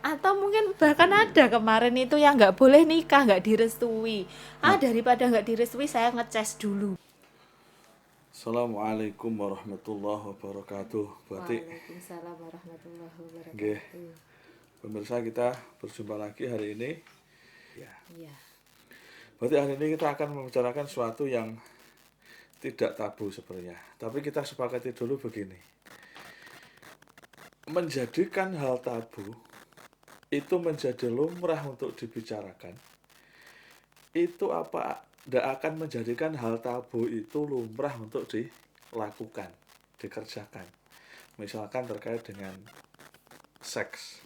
Atau mungkin bahkan ada kemarin itu yang nggak boleh nikah, nggak direstui. Nah, Daripada nggak direstui, saya ngecas dulu. Assalamualaikum warahmatullahi wabarakatuh. Berarti, Waalaikumsalam warahmatullahi nggih, wabarakatuh. pemirsa kita berjumpa lagi hari ini. Ya, Iya, berarti hari ini kita akan membicarakan sesuatu yang tidak tabu sebenarnya. Tapi kita sepakati dulu begini. Menjadikan hal tabu itu menjadi lumrah untuk dibicarakan. Itu apa tidak akan menjadikan hal tabu itu lumrah untuk dilakukan, dikerjakan. Misalkan terkait dengan seks.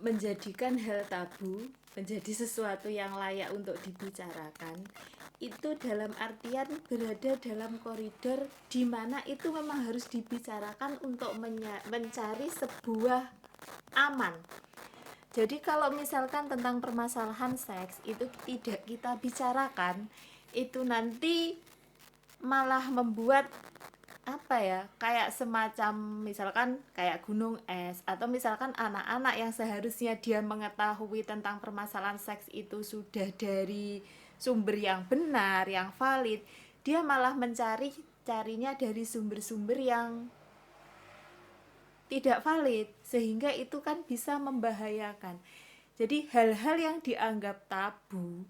menjadikan hal tabu menjadi sesuatu yang layak untuk dibicarakan itu dalam artian berada dalam koridor di mana itu memang harus dibicarakan untuk mencari sebuah aman. Jadi kalau misalkan tentang permasalahan seks itu tidak kita bicarakan, itu nanti malah membuat apa ya, kayak semacam misalkan kayak gunung es, atau misalkan anak-anak yang seharusnya dia mengetahui tentang permasalahan seks itu sudah dari sumber yang benar, yang valid, dia malah carinya dari sumber-sumber yang tidak valid, sehingga itu kan bisa membahayakan. Jadi hal-hal yang dianggap tabu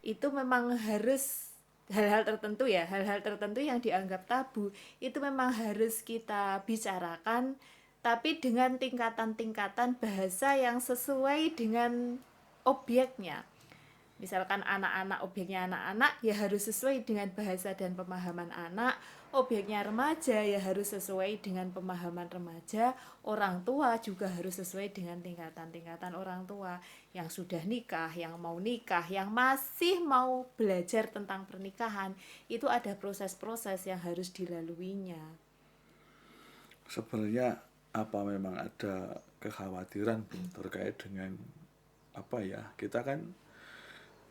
itu memang harus, hal-hal tertentu yang dianggap tabu itu memang harus kita bicarakan, tapi dengan tingkatan-tingkatan bahasa yang sesuai dengan objeknya. Misalkan anak-anak, objeknya anak-anak ya harus sesuai dengan bahasa dan pemahaman anak, objeknya remaja ya harus sesuai dengan pemahaman remaja, orang tua juga harus sesuai dengan tingkatan-tingkatan orang tua, yang sudah nikah, yang mau nikah, yang masih mau belajar tentang pernikahan, itu ada proses-proses yang harus dilaluinya. Sebenarnya apa memang ada kekhawatiran Bu, terkait dengan apa ya? Kita kan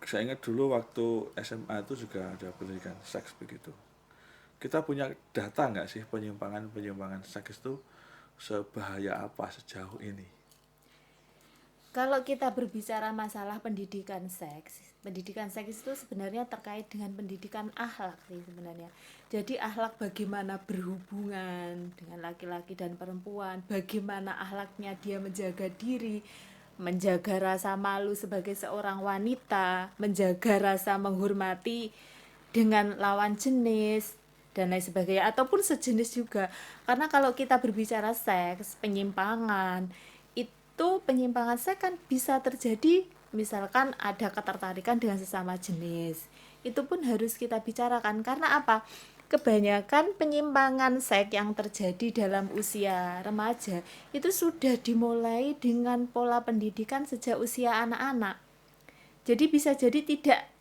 saya ingat dulu waktu SMA itu juga ada pendidikan seks begitu. Kita punya data nggak sih penyimpangan seks itu sebahaya apa sejauh ini? Kalau kita berbicara masalah pendidikan seks itu sebenarnya terkait dengan pendidikan akhlak sih sebenarnya. Jadi akhlak bagaimana berhubungan dengan laki-laki dan perempuan, bagaimana akhlaknya dia menjaga diri, menjaga rasa malu sebagai seorang wanita, menjaga rasa menghormati dengan lawan jenis dan lain sebagainya, ataupun sejenis juga. Karena kalau kita berbicara seks, penyimpangan seks kan bisa terjadi, misalkan ada ketertarikan dengan sesama jenis. Itu pun harus kita bicarakan, karena apa? Kebanyakan penyimpangan seks yang terjadi dalam usia remaja itu sudah dimulai dengan pola pendidikan sejak usia anak-anak. Jadi bisa jadi tidak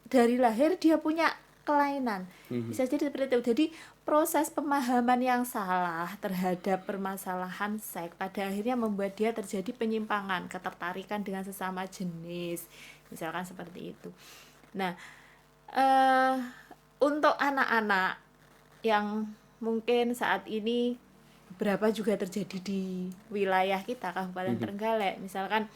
dari lahir dia punya kelainan, bisa jadi seperti itu. Jadi proses pemahaman yang salah terhadap permasalahan seks pada akhirnya membuat dia terjadi penyimpangan, ketertarikan dengan sesama jenis, misalkan seperti itu. Nah, eh, untuk anak-anak yang mungkin saat ini berapa juga terjadi di wilayah kita Kabupaten Trenggalek, misalkan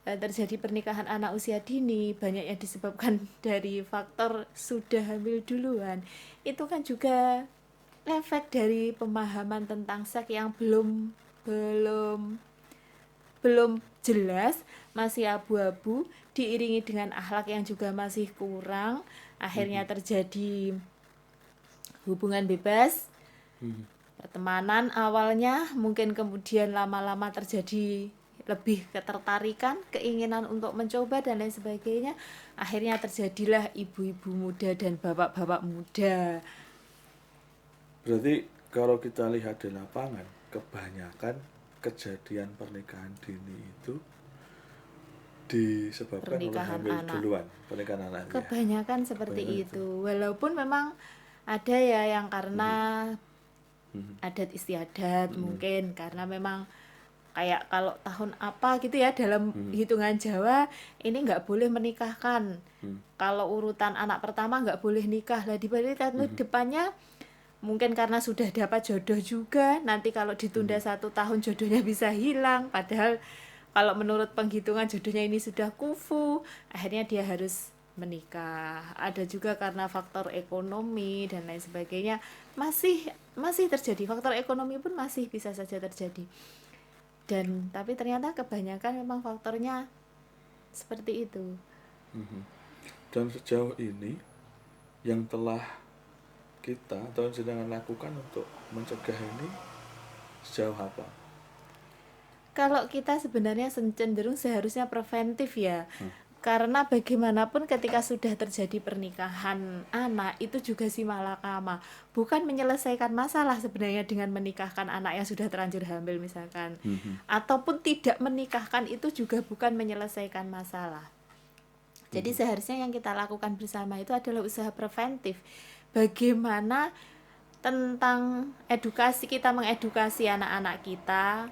terjadi pernikahan anak usia dini, banyak yang disebabkan dari faktor sudah hamil duluan. Itu kan juga efek dari pemahaman tentang seks yang belum belum jelas, masih abu-abu, diiringi dengan akhlak yang juga masih kurang, akhirnya terjadi hubungan bebas, pertemanan awalnya, mungkin kemudian lama-lama terjadi lebih ketertarikan, keinginan untuk mencoba dan lain sebagainya. Akhirnya terjadilah ibu-ibu muda dan bapak-bapak muda. Berarti kalau kita lihat di lapangan, kebanyakan kejadian pernikahan dini itu disebabkan oleh Pernikahan hamil anak duluan, pernikahan anak ya. kebanyakan seperti Kebanyakan itu. itu. Walaupun memang ada ya yang karena adat istiadat, mungkin karena memang kayak kalau tahun apa gitu ya, dalam hitungan Jawa ini nggak boleh menikahkan, kalau urutan anak pertama nggak boleh nikah lah, di depannya Mungkin karena sudah dapat jodoh juga, nanti kalau ditunda 1 tahun jodohnya bisa hilang. Padahal kalau menurut penghitungan jodohnya ini sudah kufu, akhirnya dia harus menikah. Ada juga karena faktor ekonomi dan lain sebagainya, masih masih terjadi. Faktor ekonomi pun masih bisa saja terjadi. Dan tapi ternyata kebanyakan memang faktornya seperti itu. Dan sejauh ini yang telah kita atau sedang lakukan untuk mencegah ini sejauh apa? Kalau kita sebenarnya cenderung seharusnya preventif ya. Karena bagaimanapun ketika sudah terjadi pernikahan anak itu juga si malakama, bukan menyelesaikan masalah sebenarnya dengan menikahkan anak yang sudah terlanjur hamil misalkan, ataupun tidak menikahkan itu juga bukan menyelesaikan masalah. Jadi seharusnya yang kita lakukan bersama itu adalah usaha preventif. Bagaimana tentang edukasi, kita mengedukasi anak-anak kita,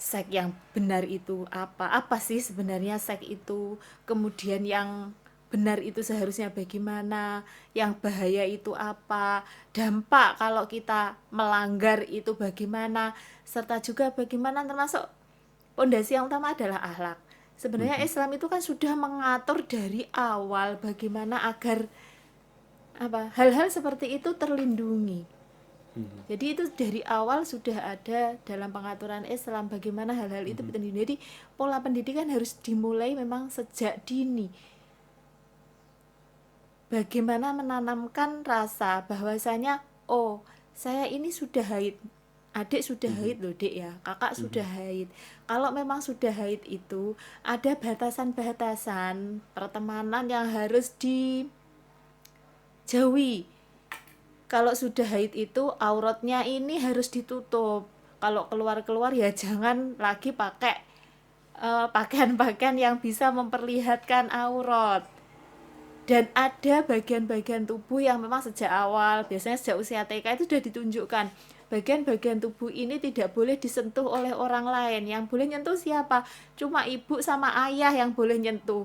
seks yang benar itu apa sih sebenarnya seks itu, kemudian yang benar itu seharusnya bagaimana, yang bahaya itu apa, dampak kalau kita melanggar itu bagaimana, serta juga bagaimana, termasuk pondasi yang utama adalah akhlak. Sebenarnya Islam itu kan sudah mengatur dari awal bagaimana agar hal-hal seperti itu terlindungi. Jadi itu dari awal sudah ada dalam pengaturan Islam bagaimana hal-hal itu terlindungi. Jadi pola pendidikan harus dimulai memang sejak dini. Bagaimana menanamkan rasa bahwasanya saya ini sudah haid, adik sudah haid loh dek ya, kakak sudah haid. Kalau memang sudah haid itu ada batasan-batasan pertemanan yang harus dijauhi. Kalau sudah haid itu auratnya ini harus ditutup. Kalau keluar-keluar ya jangan lagi pakai pakaian-pakaian yang bisa memperlihatkan aurat. Dan ada bagian-bagian tubuh yang memang sejak awal, biasanya sejak usia TK itu sudah ditunjukkan. Bagian-bagian tubuh ini tidak boleh disentuh oleh orang lain. Yang boleh nyentuh siapa? Cuma ibu sama ayah yang boleh nyentuh.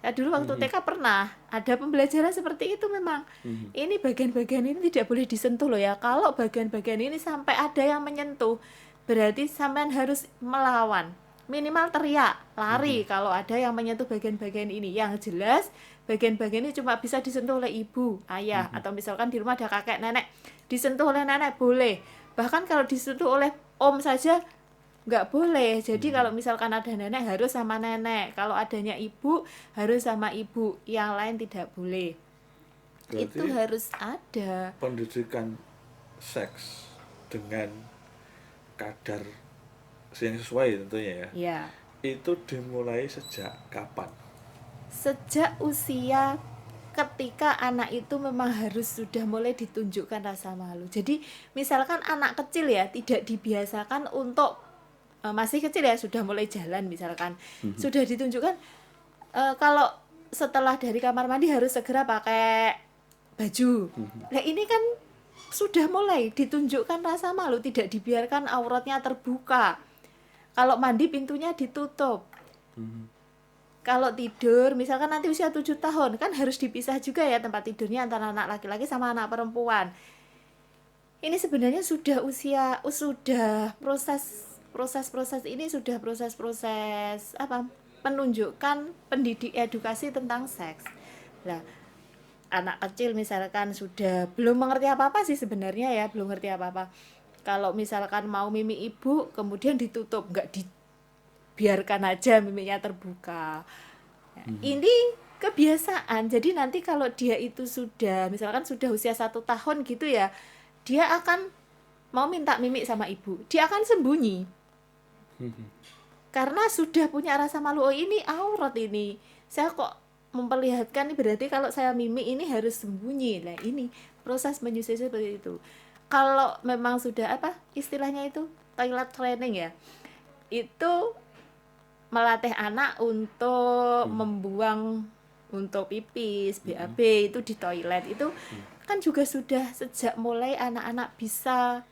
Ya, dulu waktu TK pernah ada pembelajaran seperti itu memang. Ini bagian-bagian ini tidak boleh disentuh loh ya. Kalau bagian-bagian ini sampai ada yang menyentuh, berarti sampean harus melawan. Minimal teriak, lari kalau ada yang menyentuh bagian-bagian ini. Yang jelas bagian-bagian ini cuma bisa disentuh oleh ibu, ayah, atau misalkan di rumah ada kakek, nenek, disentuh oleh nenek boleh. Bahkan kalau disentuh oleh om saja nggak boleh. Jadi kalau misalkan ada nenek harus sama nenek, kalau adanya ibu harus sama ibu, yang lain tidak boleh. Berarti Itu harus ada pendidikan seks dengan kadar yang sesuai tentunya ya. ya. Itu dimulai sejak kapan? Sejak usia ketika anak itu memang harus sudah mulai ditunjukkan rasa malu. Jadi misalkan anak kecil ya tidak dibiasakan untuk masih kecil ya sudah mulai jalan misalkan, sudah ditunjukkan kalau setelah dari kamar mandi harus segera pakai baju. Nah ini kan sudah mulai ditunjukkan rasa malu, tidak dibiarkan auratnya terbuka. Kalau mandi pintunya ditutup. Kalau tidur, misalkan nanti usia 7 tahun, kan harus dipisah juga ya tempat tidurnya antara anak laki-laki sama anak perempuan. Ini sebenarnya sudah proses ini sudah proses menunjukkan pendidik edukasi tentang seks. Nah, anak kecil misalkan sudah belum mengerti apa-apa sih sebenarnya ya, belum ngerti apa-apa. Kalau misalkan mau mimi ibu kemudian ditutup, nggak dibiarkan aja miminya terbuka. Ini kebiasaan. Jadi nanti kalau dia itu sudah misalkan sudah usia 1 tahun gitu ya, dia akan mau minta mimik sama ibu, dia akan sembunyi. Karena sudah punya rasa malu, ini aurat ini. Saya kok memperlihatkan, berarti kalau saya mimik ini harus sembunyi. Nah, ini proses menyusui seperti itu. Kalau memang sudah istilahnya itu toilet training ya, itu melatih anak untuk membuang, untuk pipis, BAB itu di toilet itu kan juga sudah sejak mulai anak-anak bisa,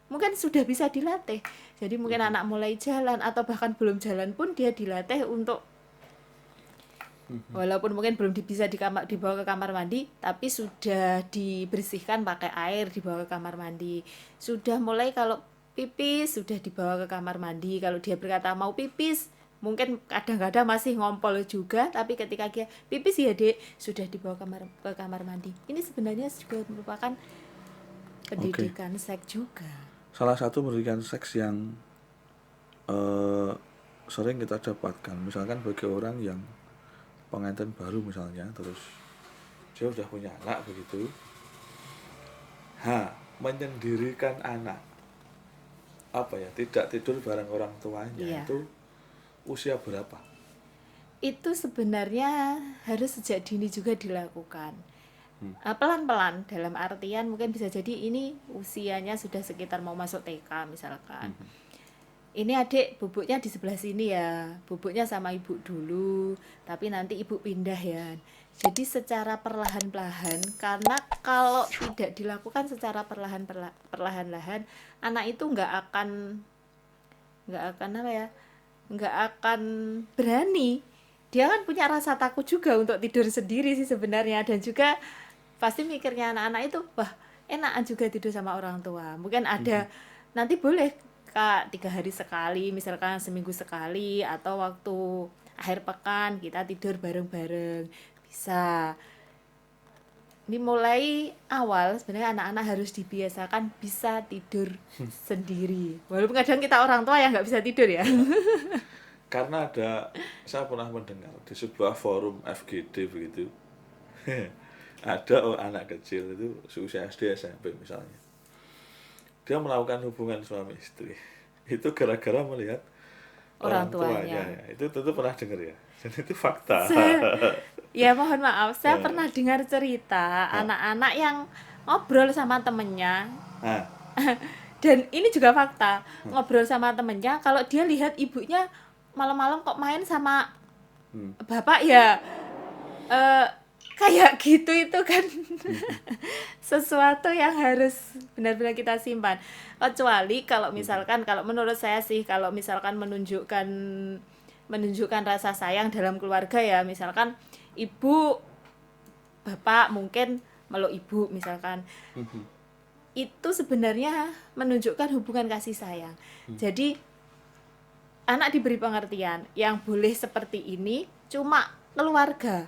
mungkin sudah bisa dilatih. Jadi mungkin anak mulai jalan atau bahkan belum jalan pun dia dilatih untuk Walaupun mungkin belum bisa dibawa ke kamar mandi, tapi sudah dibersihkan pakai air, dibawa ke kamar mandi. Sudah mulai kalau pipis sudah dibawa ke kamar mandi. Kalau dia berkata mau pipis, mungkin kadang-kadang masih ngompol juga, tapi ketika dia pipis ya Dek, sudah dibawa ke kamar mandi. Ini sebenarnya juga merupakan Oke. pendidikan seks juga. Salah satu pendidikan seks yang eh, sering kita dapatkan, misalkan bagi orang yang pengantin baru misalnya, terus dia udah punya anak begitu, menyendirikan anak, apa ya, tidak tidur bareng orang tuanya, Iya. itu usia berapa? Itu sebenarnya harus sejak dini juga dilakukan. Pelan-pelan, dalam artian mungkin bisa jadi ini usianya sudah sekitar mau masuk TK misalkan. Ini adik bubuknya di sebelah sini ya, bubuknya sama ibu dulu, tapi nanti ibu pindah ya. Jadi secara perlahan-lahan, karena kalau tidak dilakukan secara perlahan-lahan, anak itu nggak akan apa ya, nggak akan berani. Dia kan punya rasa takut juga untuk tidur sendiri sih sebenarnya, dan juga pasti mikirnya anak-anak itu wah enakan juga tidur sama orang tua. Mungkin ada nanti boleh Kak 3 hari sekali, misalkan seminggu sekali, atau waktu akhir pekan kita tidur bareng-bareng, bisa. Ini mulai awal sebenarnya anak-anak harus dibiasakan bisa tidur sendiri, walaupun kadang kita orang tua yang nggak bisa tidur ya. Ya, karena saya pernah mendengar di sebuah forum FGD begitu, ada anak kecil itu seusia SD SMP misalnya, dia melakukan hubungan suami istri itu gara-gara melihat Orang orang tuanya, tuanya. ya. Itu tentu pernah dengar ya, dan itu fakta. Saya, ya mohon maaf, saya pernah dengar cerita Nah, anak-anak yang ngobrol sama temennya, nah, dan ini juga fakta, ngobrol sama temennya kalau dia lihat ibunya malam-malam kok main sama bapak ya, eh, kayak gitu. Itu kan sesuatu yang harus benar-benar kita simpan, kecuali kalau misalkan, kalau menurut saya sih, kalau misalkan menunjukkan rasa sayang dalam keluarga ya, misalkan ibu bapak mungkin meluk ibu misalkan, itu sebenarnya menunjukkan hubungan kasih sayang. Jadi anak diberi pengertian yang boleh seperti ini cuma keluarga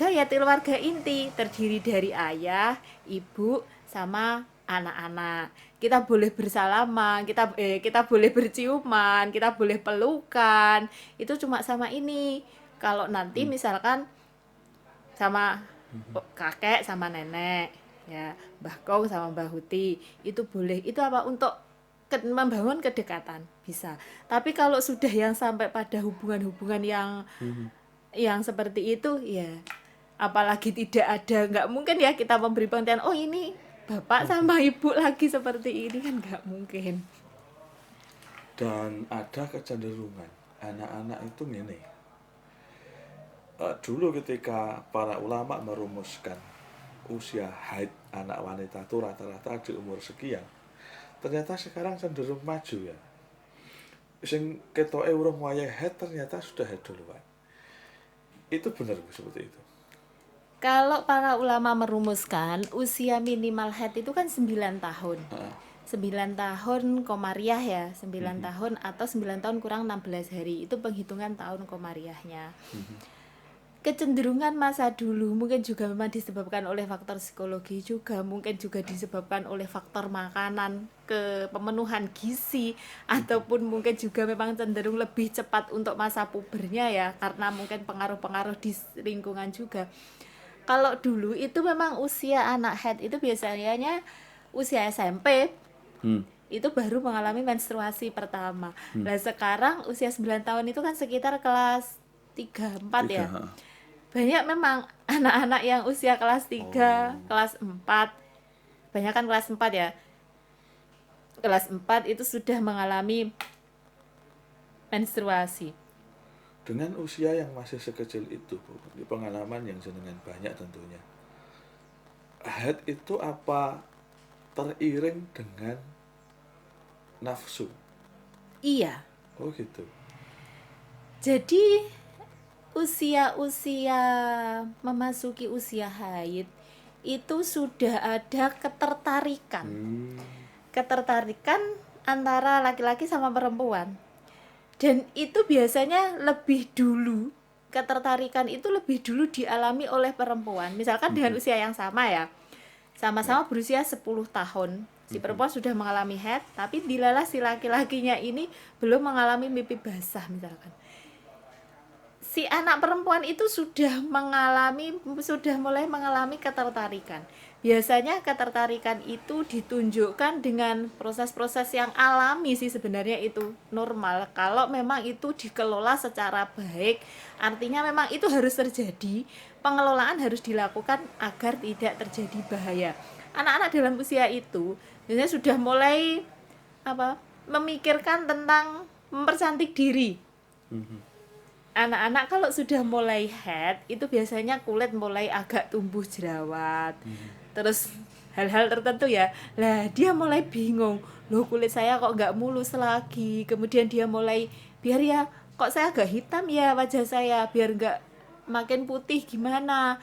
ya, keluarga inti terdiri dari ayah, ibu, sama anak-anak. Kita boleh bersalaman, kita boleh berciuman, kita boleh pelukan, itu cuma sama ini. Kalau nanti misalkan sama kakek sama nenek ya, Mbah Kong sama Mbah Huti, itu boleh. Itu apa, untuk membangun kedekatan bisa. Tapi kalau sudah yang sampai pada hubungan-hubungan yang seperti itu ya, apalagi tidak ada, nggak mungkin ya kita memberi pengertian oh ini bapak sama ibu lagi seperti ini, kan nggak mungkin. dan ada kecenderungan anak-anak itu gini. Dulu ketika para ulama merumuskan usia haid anak wanita itu rata-rata di umur sekian, ternyata sekarang cenderung maju ya. Sing ketoke urung wayah haid ternyata sudah haid duluan. Itu benar Bu, seperti itu. Kalau para ulama merumuskan usia minimal haid itu kan 9 tahun. 9 tahun komariah ya, 9 tahun atau 9 tahun kurang 16 hari. Itu penghitungan tahun komariahnya. Kecenderungan masa dulu mungkin juga memang disebabkan oleh faktor psikologi juga, mungkin juga disebabkan oleh faktor makanan, pemenuhan gizi, ataupun mungkin juga memang cenderung lebih cepat untuk masa pubernya ya, karena mungkin pengaruh-pengaruh di lingkungan juga. Kalau dulu itu memang usia anak haid itu biasanya usia SMP, itu baru mengalami menstruasi pertama. Nah sekarang usia 9 tahun itu kan sekitar kelas 3 4 Tiga. ya. Banyak memang anak-anak yang usia kelas 3 kelas 4, banyak kan kelas 4 ya. Kelas 4 itu sudah mengalami menstruasi. Dengan usia yang masih sekecil itu Bu, di pengalaman yang jenengan banyak tentunya, haid itu apa teriring dengan nafsu? Iya. Oh gitu. Jadi usia-usia memasuki usia haid itu sudah ada ketertarikan. Hmm. Ketertarikan antara laki-laki sama perempuan. Dan itu biasanya lebih dulu, ketertarikan itu lebih dulu dialami oleh perempuan. Misalkan dengan usia yang sama ya. Sama-sama berusia 10 tahun. Si perempuan sudah mengalami haid, tapi dilalah si laki-lakinya ini belum mengalami mimpi basah misalkan. Si anak perempuan itu sudah mulai mengalami ketertarikan. Biasanya ketertarikan itu ditunjukkan dengan proses-proses yang alami sih, sebenarnya itu normal kalau memang itu dikelola secara baik. Artinya memang itu harus terjadi, pengelolaan harus dilakukan agar tidak terjadi bahaya. Anak-anak dalam usia itu biasanya sudah mulai memikirkan tentang mempercantik diri. Anak-anak kalau sudah mulai haid itu biasanya kulit mulai agak tumbuh jerawat. Terus hal-hal tertentu ya. Lah dia mulai bingung, loh kulit saya kok nggak mulus lagi. Kemudian dia mulai, biar ya kok saya agak hitam ya wajah saya, biar nggak makin putih gimana.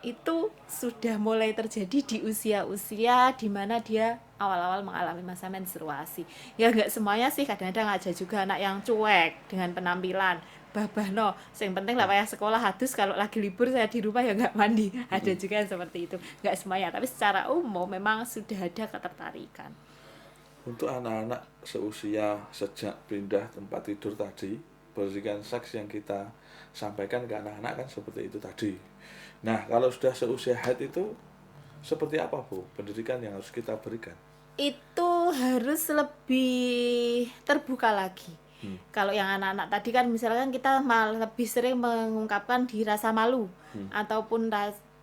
Itu sudah mulai terjadi di usia-usia dimana dia awal-awal mengalami masa menstruasi. Ya nggak semuanya sih, kadang-kadang aja juga anak yang cuek dengan penampilan. Babah no, yang penting lah payah sekolah hadus, kalau lagi libur saya di rumah ya nggak mandi. Ada juga yang seperti itu. Nggak semuanya, tapi secara umum memang sudah ada ketertarikan. Untuk anak-anak seusia sejak pindah tempat tidur tadi, pendidikan seks yang kita sampaikan ke anak-anak kan seperti itu tadi. Nah, kalau sudah seusia haid itu seperti apa, Bu, pendidikan yang harus kita berikan? Itu harus lebih terbuka lagi. Kalau yang anak-anak tadi kan misalkan kita lebih sering mengungkapkan di rasa malu ataupun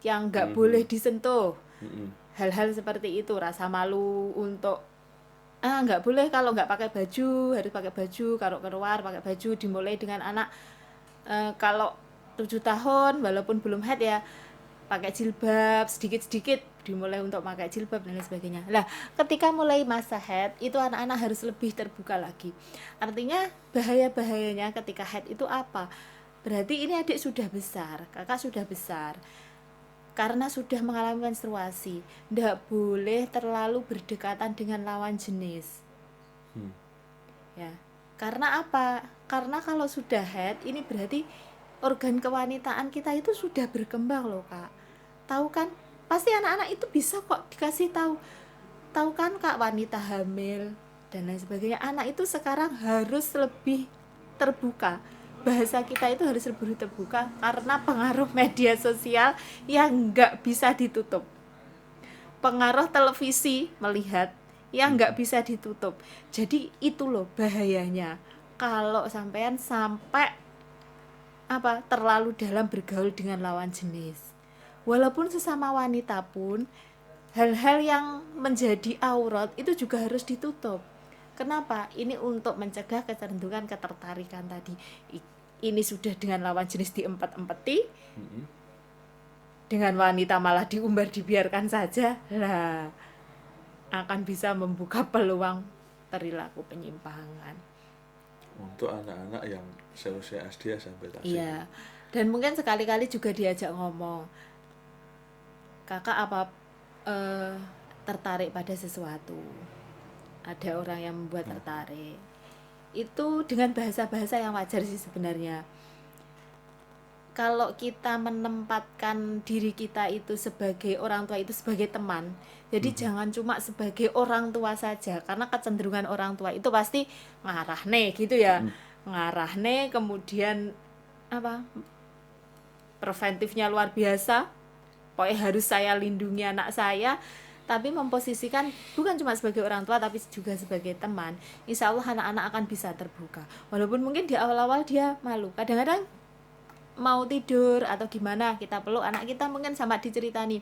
yang nggak boleh disentuh. Hal-hal seperti itu, rasa malu untuk nggak boleh kalau nggak pakai baju, harus pakai baju, kalau keluar pakai baju, dimulai dengan anak kalau 7 tahun walaupun belum haid ya pakai jilbab, sedikit-sedikit dimulai untuk pakai jilbab dan lain sebagainya. Lah, ketika mulai masa haid itu anak-anak harus lebih terbuka lagi. Artinya bahaya-bahayanya ketika haid itu apa? Berarti ini adik sudah besar, kakak sudah besar. Karena sudah mengalami menstruasi, tidak boleh terlalu berdekatan dengan lawan jenis. Ya. Karena apa? Karena kalau sudah haid ini berarti organ kewanitaan kita itu sudah berkembang loh, Kak. Tahu kan? Pasti anak-anak itu bisa kok dikasih tahu. Tahu kan, Kak, wanita hamil dan lain sebagainya. Anak itu sekarang harus lebih terbuka. Bahasa kita itu harus lebih terbuka karena pengaruh media sosial yang nggak bisa ditutup. Pengaruh televisi melihat yang nggak bisa ditutup. Jadi itu loh bahayanya. Kalau sampai terlalu dalam bergaul dengan lawan jenis. Walaupun sesama wanita pun, hal-hal yang menjadi aurat itu juga harus ditutup. Kenapa? Ini untuk mencegah kecenderungan ketertarikan tadi. Ini sudah dengan lawan jenis diempet-empeti, dengan wanita malah diumbar dibiarkan saja, lah akan bisa membuka peluang perilaku penyimpangan. Untuk anak-anak yang seusia SD sampai tadi. Iya. Dan mungkin sekali-kali juga diajak ngomong, kakak tertarik pada sesuatu, ada orang yang membuat tertarik, itu dengan bahasa-bahasa yang wajar sih sebenarnya. Kalau kita menempatkan diri kita itu sebagai orang tua itu sebagai teman, jadi jangan cuma sebagai orang tua saja, karena kecenderungan orang tua itu pasti ngarah nih gitu ya, ngarah nih, kemudian preventifnya luar biasa, pokoknya harus saya lindungi anak saya, tapi memposisikan bukan cuma sebagai orang tua tapi juga sebagai teman. Insya Allah anak-anak akan bisa terbuka, walaupun mungkin di awal-awal dia malu. Kadang-kadang mau tidur atau gimana, kita peluk anak kita, mungkin sama diceritani,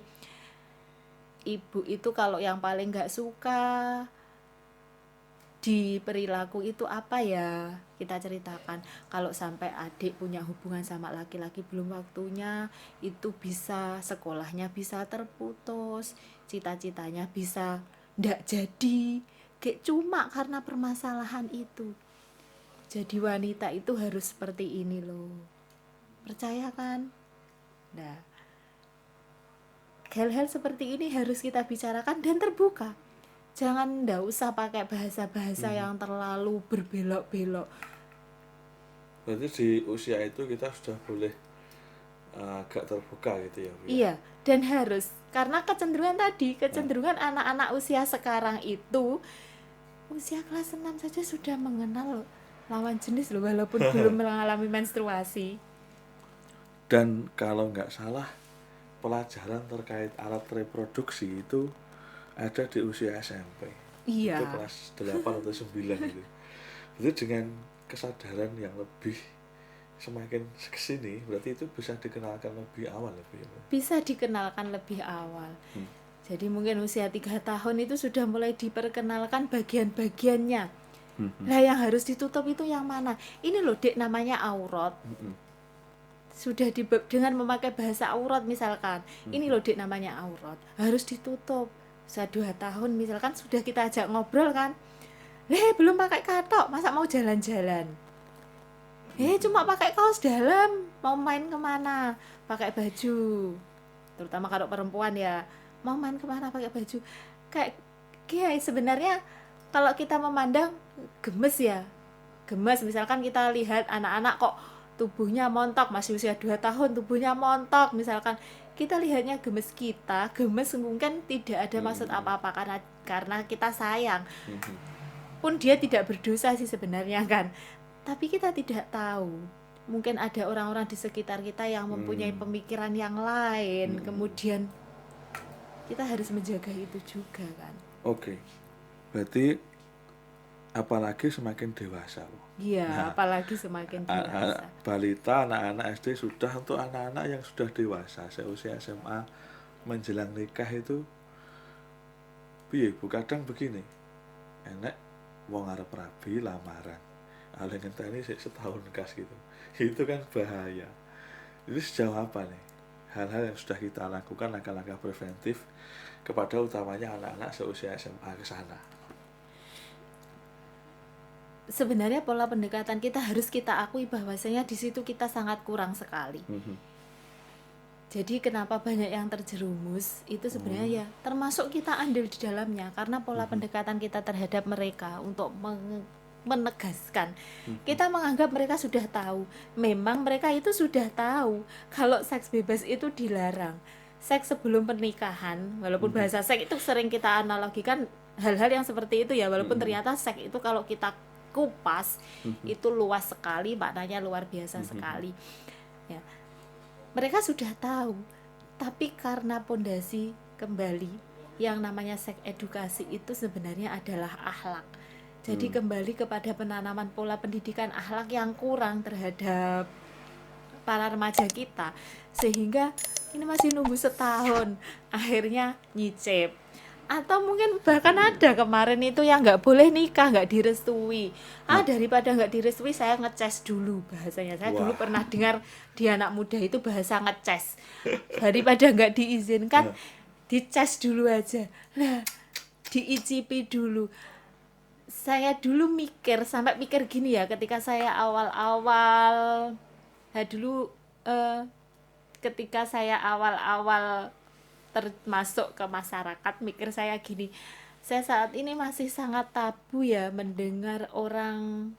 ibu itu kalau yang paling gak suka di perilaku itu apa ya, kita ceritakan. Kalau sampai adik punya hubungan sama laki-laki belum waktunya, itu bisa sekolahnya bisa terputus, cita-citanya bisa ndak jadi, kayak cuma karena permasalahan itu. Jadi wanita itu harus seperti ini loh. percaya kan? Nah, hal-hal seperti ini harus kita bicarakan dan terbuka. Jangan, ndak usah pakai bahasa-bahasa yang terlalu berbelok-belok. Berarti di usia itu kita sudah boleh agak terbuka gitu ya, Bu ya. Iya, dan harus, karena kecenderungan anak-anak usia sekarang itu usia kelas 6 saja sudah mengenal lawan jenis loh, walaupun belum mengalami menstruasi. Dan kalau nggak salah pelajaran terkait alat reproduksi itu ada di usia SMP. Iya. Itu kelas 8 atau 9 gitu. Itu dengan kesadaran yang lebih semakin kesini, berarti itu bisa dikenalkan lebih awal lebih ya, Bu. Bisa dikenalkan lebih awal. Jadi mungkin usia 3 tahun itu sudah mulai diperkenalkan bagian-bagiannya. Lah yang harus ditutup itu yang mana? Ini loh Dek, namanya aurat. Sudah dengan memakai bahasa aurat misalkan. Ini loh Dek, namanya aurat. Harus ditutup. Usia 2 tahun misalkan sudah kita ajak ngobrol kan. Belum pakai katok, masa mau jalan-jalan? Cuma pakai kaos dalam, mau main kemana? Pakai baju. Terutama kalau perempuan ya, mau main kemana pakai baju. Kayak sebenarnya kalau kita memandang gemes ya, gemes. Misalkan kita lihat anak-anak kok tubuhnya montok, masih usia 2 tahun tubuhnya montok misalkan, kita lihatnya gemes, mungkin tidak ada maksud apa-apa, karena kita sayang. Pun dia tidak berdosa sih sebenarnya kan, tapi kita tidak tahu, mungkin ada orang-orang di sekitar kita yang mempunyai pemikiran yang lain. Kemudian kita harus menjaga itu juga kan. Oke. Berarti apalagi semakin dewasa, Bu. Iya, apalagi semakin dewasa. Balita, anak-anak SD sudah, untuk anak-anak yang sudah dewasa seusia SMA menjelang nikah itu piye, Bu? Kadang begini, enek wong arep rabi lamaran, ale ngenteni sik setahun kas gitu. Itu kan bahaya. Ini sejauh apa nih hal-hal yang sudah kita lakukan, langkah-langkah preventif kepada utamanya anak-anak seusia SMA ke sana? Sebenarnya pola pendekatan kita harus kita akui bahwasanya di situ kita sangat kurang sekali. Jadi kenapa banyak yang terjerumus itu sebenarnya ya termasuk kita andil di dalamnya, karena pola pendekatan kita terhadap mereka untuk menegaskan, kita menganggap mereka sudah tahu. Memang mereka itu sudah tahu kalau seks bebas itu dilarang. Seks sebelum pernikahan, walaupun bahasa seks itu sering kita analogikan hal-hal yang seperti itu ya, walaupun ternyata seks itu kalau kita kupas itu luas sekali, maknanya luar biasa sekali ya. Mereka sudah tahu, tapi karena pondasi kembali yang namanya seks edukasi itu sebenarnya adalah akhlak. Jadi kembali kepada penanaman pola pendidikan akhlak yang kurang terhadap para remaja kita, sehingga ini masih nunggu setahun akhirnya nyicip. Atau mungkin bahkan ada kemarin itu yang nggak boleh nikah, nggak direstui. Daripada nggak direstui, saya ngeces dulu bahasanya. Saya dulu pernah dengar di anak muda itu bahasa ngeces. Daripada nggak diizinkan, dices dulu aja. Nah, diicipi dulu. Saya dulu sampai mikir gini ya, ketika saya awal-awal, ketika saya awal-awal termasuk ke masyarakat, mikir saya gini, saya saat ini masih sangat tabu ya mendengar orang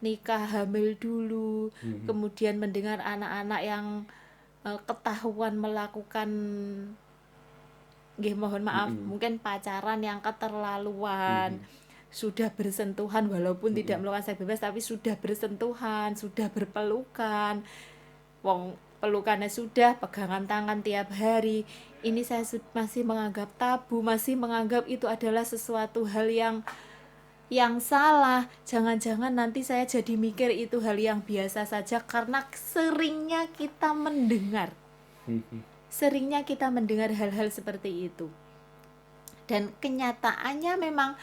nikah hamil dulu, kemudian mendengar anak-anak yang ketahuan melakukan, mohon maaf, mungkin pacaran yang keterlaluan, sudah bersentuhan walaupun tidak melakukan seks bebas, tapi sudah bersentuhan, sudah berpelukan, pelukannya sudah, pegangan tangan tiap hari. Ini saya masih menganggap tabu, masih menganggap itu adalah sesuatu hal yang salah. Jangan-jangan nanti saya jadi mikir itu hal yang biasa saja karena seringnya kita mendengar. Seringnya kita mendengar hal-hal seperti itu. Dan kenyataannya memang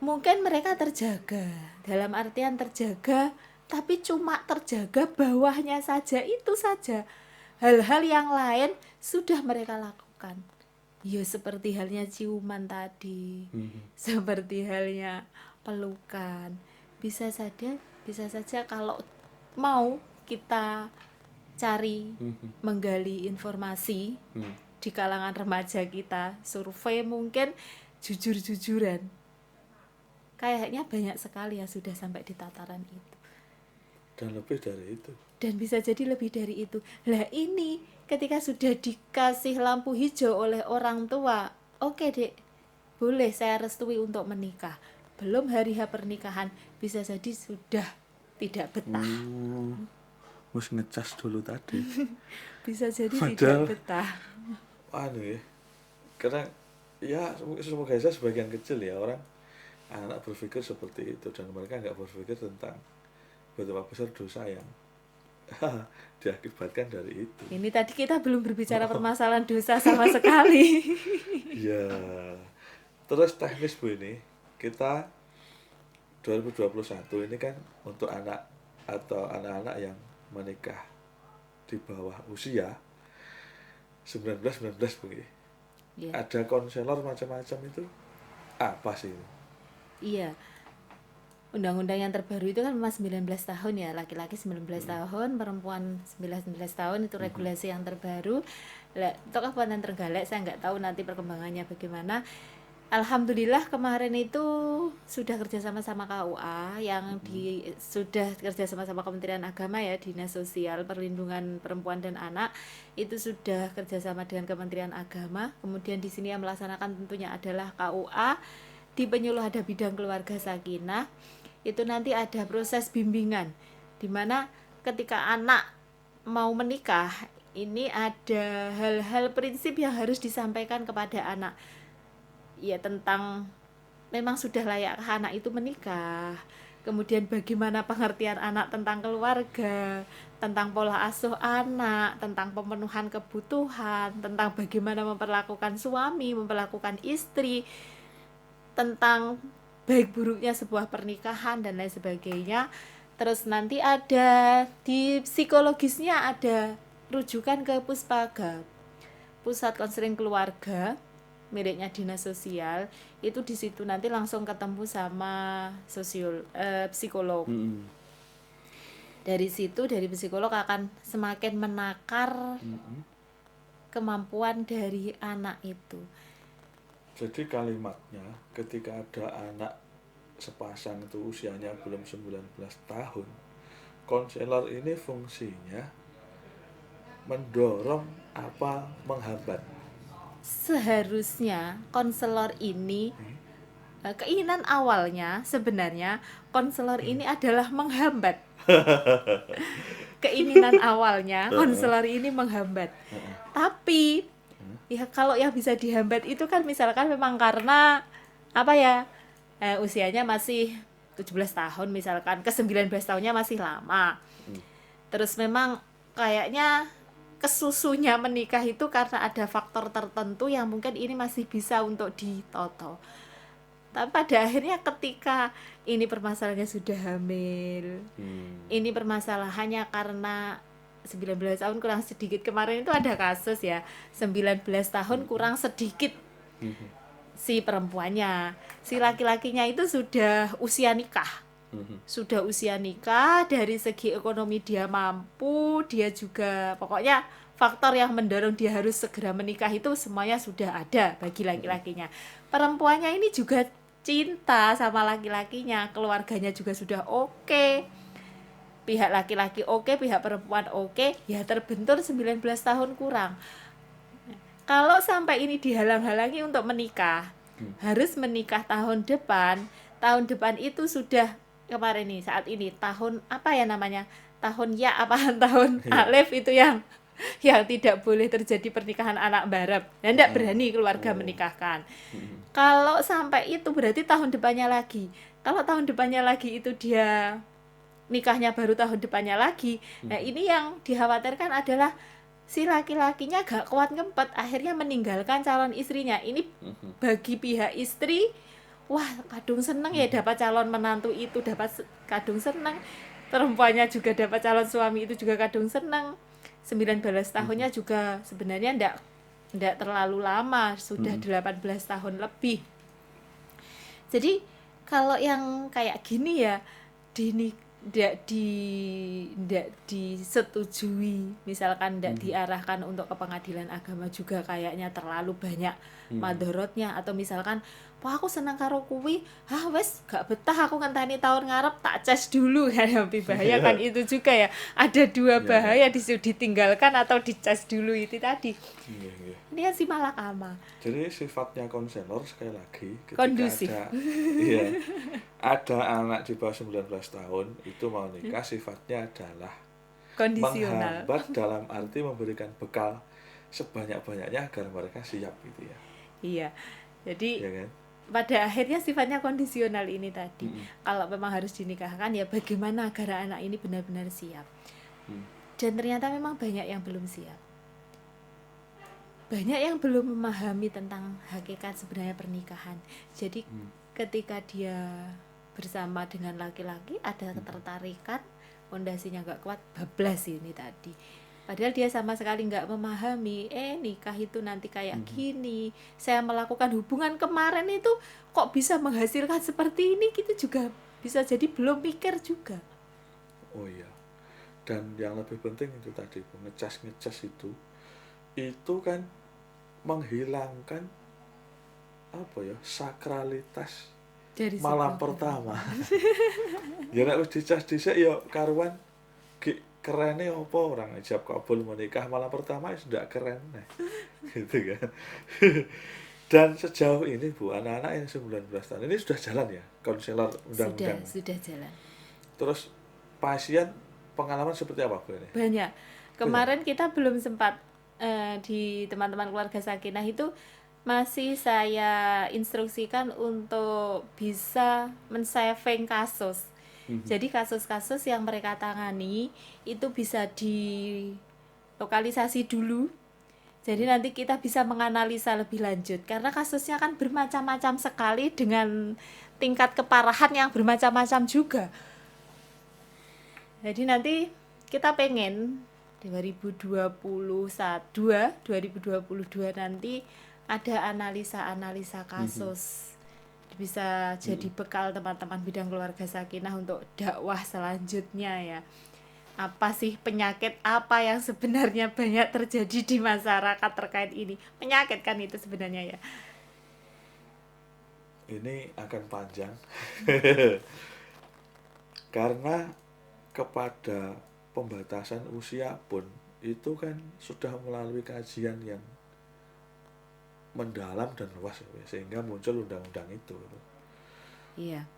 mungkin mereka terjaga, dalam artian terjaga, tapi cuma terjaga bawahnya saja, itu saja. Hal-hal yang lain sudah mereka lakukan. Ya seperti halnya ciuman tadi, seperti halnya pelukan. Bisa saja kalau mau kita cari menggali informasi di kalangan remaja kita, survei mungkin jujur-jujuran, kayaknya banyak sekali yang sudah sampai di tataran itu. Dan lebih dari itu. Dan bisa jadi lebih dari itu. Lah ini ketika sudah dikasih lampu hijau oleh orang tua, oke dek, boleh saya restui untuk menikah. Belum hari H pernikahan, bisa jadi sudah tidak betah. Harus ngecas dulu tadi. Bisa jadi Padahal, tidak betah. ya. Karena ya semoga saja sebagian kecil ya orang anak berpikir seperti itu, dan mereka nggak berpikir tentang betapa besar dosa yang diakibatkan dari itu. Ini tadi kita belum berbicara permasalahan dosa sama sekali. Ya, terus teknis Bu, ini kita 2021 ini kan untuk anak atau anak-anak yang menikah di bawah usia 19 Bu. Ya. Ada konselor macam-macam itu apa sih? Iya. Undang-undang yang terbaru itu kan memang 19 tahun ya, laki-laki 19 tahun, perempuan 19 tahun, itu regulasi yang terbaru. Untuk Kabupaten Trenggalek saya nggak tahu nanti perkembangannya bagaimana. Alhamdulillah kemarin itu sudah kerjasama sama KUA yang sudah kerjasama sama Kementerian Agama ya, Dinas Sosial Perlindungan Perempuan dan Anak itu sudah kerjasama dengan Kementerian Agama. Kemudian di sini yang melaksanakan tentunya adalah KUA. Di penyuluh ada bidang keluarga sakinah, itu nanti ada proses bimbingan di mana ketika anak mau menikah ini ada hal-hal prinsip yang harus disampaikan kepada anak ya, tentang memang sudah layak anak itu menikah, kemudian bagaimana pengertian anak tentang keluarga, tentang pola asuh anak, tentang pemenuhan kebutuhan, tentang bagaimana memperlakukan suami, memperlakukan istri, tentang baik buruknya sebuah pernikahan dan lain sebagainya. Terus nanti ada di psikologisnya ada rujukan ke Puspaga, Pusat Konseling Keluarga miliknya Dinas Sosial. Itu di situ nanti langsung ketemu sama psikolog. Dari situ dari psikolog akan semakin menakar kemampuan dari anak itu. Jadi kalimatnya ketika ada anak sepasang itu usianya belum 19 tahun, konselor ini fungsinya mendorong apa menghambat? Seharusnya konselor ini keinginan awalnya sebenarnya konselor ini adalah menghambat. Keinginan awalnya konselor ini menghambat. Tapi ya kalau yang bisa dihambat itu kan misalkan memang karena apa ya, usianya masih 17 tahun misalkan, ke 19 tahunnya masih lama. Terus memang kayaknya kesusunya menikah itu karena ada faktor tertentu yang mungkin ini masih bisa untuk ditoto. Tapi pada akhirnya ketika ini permasalahannya sudah hamil, ini permasalahannya karena 19 tahun kurang sedikit, kemarin itu ada kasus ya, 19 tahun kurang sedikit si perempuannya, si laki-lakinya itu sudah usia nikah. Sudah usia nikah, dari segi ekonomi dia mampu, dia juga pokoknya faktor yang mendorong dia harus segera menikah itu semuanya sudah ada bagi laki-lakinya. Perempuannya ini juga cinta sama laki-lakinya, keluarganya juga sudah oke. Pihak laki-laki oke, pihak perempuan oke, ya terbentur 19 tahun kurang. Kalau sampai ini dihalang-halangi untuk menikah, harus menikah tahun depan itu sudah kemarin nih, saat ini tahun apa ya namanya, tahun ya apa tahun alif itu yang tidak boleh terjadi pernikahan anak barep, dan tidak berani keluarga menikahkan. Kalau sampai itu berarti tahun depannya lagi. Kalau tahun depannya lagi itu dia nikahnya baru tahun depannya lagi. Nah ini yang dikhawatirkan adalah si laki-lakinya gak kuat ngempet, akhirnya meninggalkan calon istrinya. Ini bagi pihak istri, wah kadung seneng ya dapat calon menantu itu, dapat kadung seneng. Perempuannya juga dapat calon suami itu juga kadung seneng. 19 tahunnya juga sebenarnya ndak terlalu lama, sudah 18 tahun lebih. Jadi kalau yang kayak gini ya ndak disetujui, misalkan ndak diarahkan untuk ke pengadilan agama juga kayaknya terlalu banyak madorotnya, atau misalkan wah aku seneng karo kuwi, wes gak betah aku ngenteni tahun ngarep tak cas dulu kan, lebih bahaya kan itu juga ya, ada dua Iya, iya. bahaya, ditinggalkan atau dicas dulu itu tadi. Iya, iya. Ini kan si malakama Jadi sifatnya konselor sekali lagi ketika kondusif. iya, ada anak di bawah 19 tahun itu mau nikah sifatnya adalah Kondisional. menghambat dalam arti memberikan bekal sebanyak-banyaknya agar mereka siap gitu ya. Iya, jadi Iya kan? pada akhirnya sifatnya kondisional ini tadi. Mm-mm. Kalau memang harus dinikahkan ya bagaimana agar anak ini benar-benar siap. Mm. Dan ternyata memang banyak yang belum siap. Banyak yang belum memahami tentang hakikat sebenarnya pernikahan. Jadi ketika dia bersama dengan laki-laki ada ketertarikan, fondasinya nggak kuat, bablas ini tadi. Padahal dia sama sekali nggak memahami, nikah itu nanti kayak gini. Saya melakukan hubungan kemarin itu kok bisa menghasilkan seperti ini, gitu juga bisa jadi belum mikir juga. Oh iya. Dan yang lebih penting itu tadi, ngecas itu kan menghilangkan apa ya, sakralitas Dari malam sebuah pertama. Ya nek wis dicas dhisik ya karuan kerene apa orang ijab kabul menikah malam pertama ya sudah keren nah. Gitu kan. Dan sejauh ini Bu, anak-anak yang 19 tahun ini sudah jalan ya konselor undang-undang. sudah jalan. Terus pasien pengalaman seperti apa Bu ini? Banyak. Kemarin kita belum sempat di teman-teman keluarga Sakinah itu masih saya instruksikan untuk bisa men-saving kasus. Jadi kasus-kasus yang mereka tangani itu bisa dilokalisasi dulu. Jadi nanti kita bisa menganalisa lebih lanjut karena kasusnya kan bermacam-macam sekali dengan tingkat keparahan yang bermacam-macam juga. Jadi nanti kita pengen 2022 nanti ada analisa kasus. Bisa jadi bekal teman-teman bidang keluarga Sakinah untuk dakwah selanjutnya ya. Apa sih penyakit apa yang sebenarnya banyak terjadi di masyarakat terkait ini? Penyakit kan itu sebenarnya ya. Ini akan panjang. Karena kepada pembatasan usia pun itu kan sudah melalui kajian yang mendalam dan luas sehingga muncul undang-undang itu. Iya.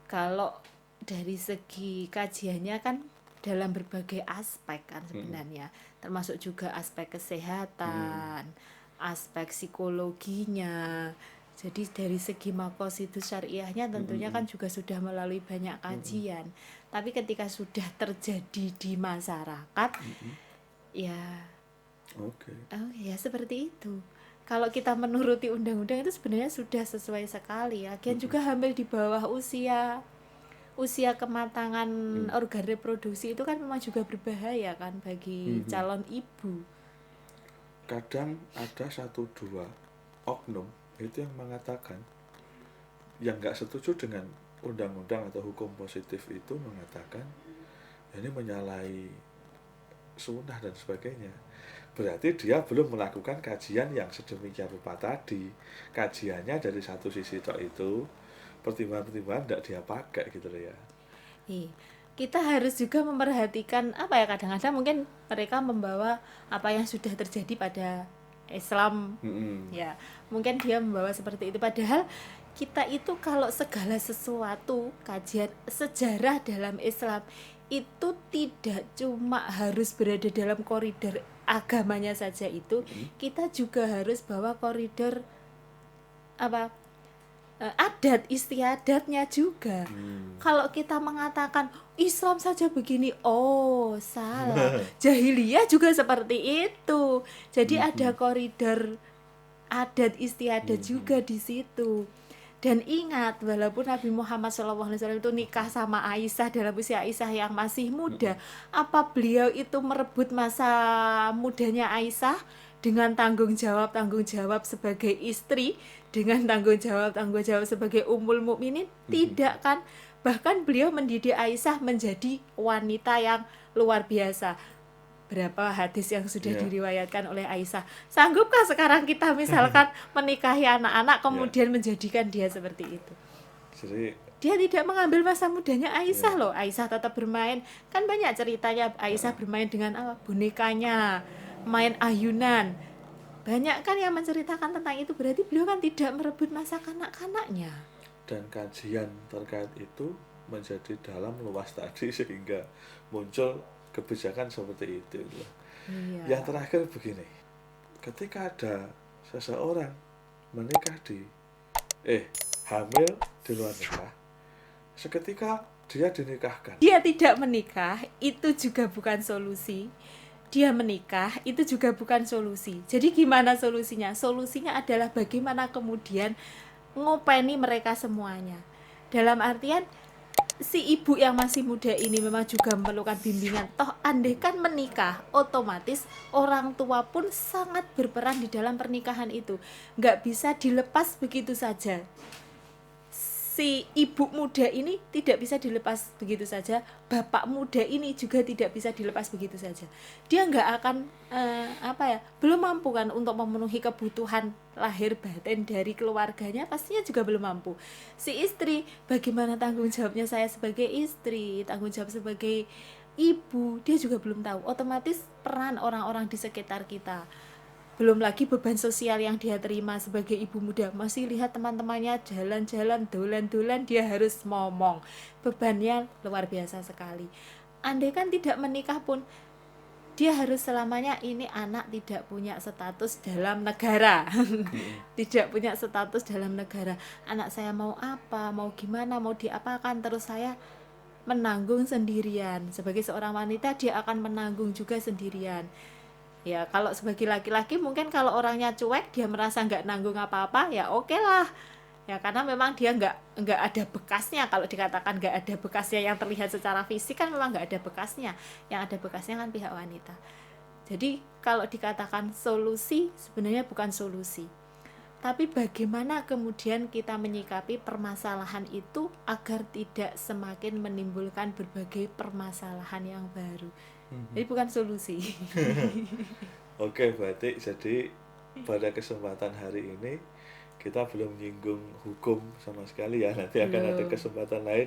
Kalau dari segi kajiannya kan dalam berbagai aspek kan sebenarnya, termasuk juga aspek kesehatan, aspek psikologinya. Jadi dari segi maqasidus syariahnya tentunya kan juga sudah melalui banyak kajian. Tapi ketika sudah terjadi di masyarakat, ya, ya seperti itu. Kalau kita menuruti undang-undang itu sebenarnya sudah sesuai sekali. Lagian juga hamil di bawah usia kematangan organ reproduksi itu kan memang juga berbahaya kan bagi calon ibu. Kadang ada 1-2 oknum itu yang mengatakan yang nggak setuju dengan undang-undang atau hukum positif itu mengatakan ini menyalahi sunnah dan sebagainya. Berarti dia belum melakukan kajian yang sedemikian rupa tadi. Kajiannya dari satu sisi tok itu, pertimbangan-pertimbangan tidak dia pakai gitu loh ya. Kita harus juga memperhatikan apa ya, kadang-kadang mungkin mereka membawa apa yang sudah terjadi pada Islam. Ya, mungkin dia membawa seperti itu, padahal kita itu kalau segala sesuatu kajian sejarah dalam Islam itu tidak cuma harus berada dalam koridor agamanya saja itu, kita juga harus bawa koridor apa adat istiadatnya juga. Kalau kita mengatakan Islam saja begini, oh salah. Jahiliyah juga seperti itu. Jadi ada koridor adat istiadat juga di situ. Dan ingat, walaupun Nabi Muhammad SAW itu nikah sama Aisyah dalam usia Aisyah yang masih muda, apa beliau itu merebut masa mudanya Aisyah dengan tanggung jawab sebagai istri, dengan tanggung jawab sebagai ummul mukminin? Tidak kan? Bahkan beliau mendidik Aisyah menjadi wanita yang luar biasa. Berapa hadis yang sudah Ya, diriwayatkan oleh Aisyah. Sanggupkah sekarang kita misalkan menikahi anak-anak ya. kemudian menjadikan dia seperti itu? Jadi Dia tidak mengambil masa mudanya ya, Aisyah loh. Aisyah tetap bermain. Kan banyak ceritanya Aisyah bermain dengan apa? Bonekanya, main ayunan. Banyak kan yang menceritakan tentang itu. Berarti beliau kan tidak merebut masa kanak-kanaknya. dan kajian terkait itu menjadi dalam luas tadi sehingga muncul kebijakan seperti itu. Iya. Yang terakhir begini, ketika ada seseorang menikah hamil di luar nikah, seketika dia dinikahkan. Dia tidak menikah, itu juga bukan solusi. Dia menikah, itu juga bukan solusi. Jadi gimana solusinya? Solusinya adalah bagaimana kemudian ngopeni mereka semuanya. Dalam artian, si ibu yang masih muda ini memang juga memerlukan bimbingan. Toh andai kan menikah, otomatis orang tua pun sangat berperan di dalam pernikahan itu. Nggak bisa dilepas begitu saja. Si ibu muda ini tidak bisa dilepas begitu saja, bapak muda ini juga tidak bisa dilepas begitu saja. Dia nggak akan belum mampu kan untuk memenuhi kebutuhan lahir batin dari keluarganya, pastinya juga belum mampu. Si istri, bagaimana tanggung jawabnya saya sebagai istri, tanggung jawab sebagai ibu, dia juga belum tahu. Otomatis peran orang-orang di sekitar kita, belum lagi beban sosial yang dia terima sebagai ibu muda. Masih lihat teman-temannya jalan-jalan, dolan-dolan, dia harus ngomong. Bebannya luar biasa sekali. Andai kan tidak menikah pun, dia harus selamanya ini anak tidak punya status dalam negara. Tidak punya status dalam negara. Anak saya mau apa, mau gimana, mau diapakan, terus saya menanggung sendirian. Sebagai seorang wanita, dia akan menanggung juga sendirian. Ya kalau sebagai laki-laki mungkin kalau orangnya cuek, dia merasa nggak nanggung apa-apa, ya oke lah. Ya karena memang dia nggak ada bekasnya. Kalau dikatakan nggak ada bekasnya yang terlihat secara fisik, kan memang nggak ada bekasnya. Yang ada bekasnya kan pihak wanita. Jadi kalau dikatakan solusi, sebenarnya bukan solusi, tapi bagaimana kemudian kita menyikapi permasalahan itu agar tidak semakin menimbulkan berbagai permasalahan yang baru. Jadi bukan solusi. Oke, berarti jadi pada kesempatan hari ini kita belum menyinggung hukum sama sekali ya. Nanti akan ada Belum. kesempatan lain,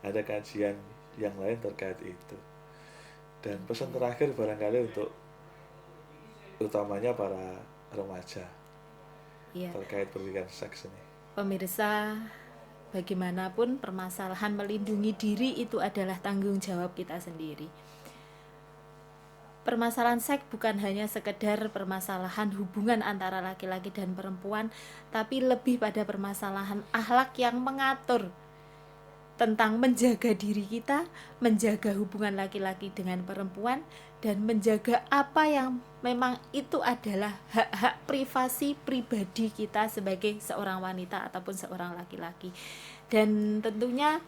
ada kajian yang lain terkait itu. Dan pesan terakhir barangkali untuk utamanya para remaja Iya, terkait pendidikan seks ini. pemirsa, bagaimanapun permasalahan melindungi diri itu adalah tanggung jawab kita sendiri. Permasalahan seks bukan hanya sekedar permasalahan hubungan antara laki-laki dan perempuan, tapi lebih pada permasalahan akhlak yang mengatur tentang menjaga diri kita, menjaga hubungan laki-laki dengan perempuan, dan menjaga apa yang memang itu adalah hak-hak privasi pribadi kita sebagai seorang wanita ataupun seorang laki-laki. Dan tentunya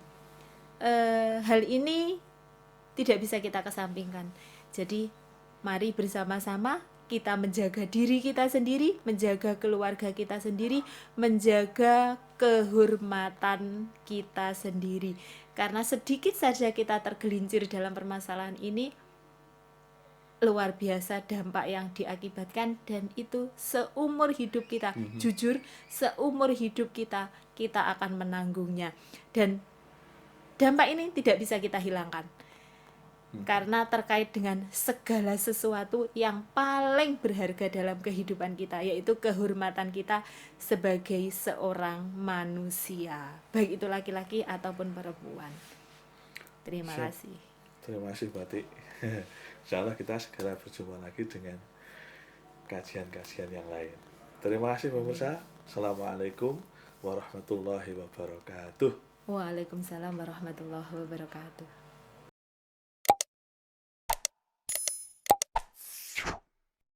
hal ini tidak bisa kita kesampingkan. Jadi mari bersama-sama kita menjaga diri kita sendiri, menjaga keluarga kita sendiri, menjaga kehormatan kita sendiri. Karena sedikit saja kita tergelincir dalam permasalahan ini, luar biasa dampak yang diakibatkan, dan itu seumur hidup kita. Jujur, seumur hidup kita akan menanggungnya. Dan dampak ini tidak bisa kita hilangkan. Karena terkait dengan segala sesuatu yang paling berharga dalam kehidupan kita, yaitu kehormatan kita sebagai seorang manusia, baik itu laki-laki ataupun perempuan. Terima Siap. kasih. Terima kasih Batik. Insyaallah kita segera berjumpa lagi dengan kajian-kajian yang lain. Terima kasih pemirsa. Assalamualaikum warahmatullahi wabarakatuh. Waalaikumsalam warahmatullahi wabarakatuh.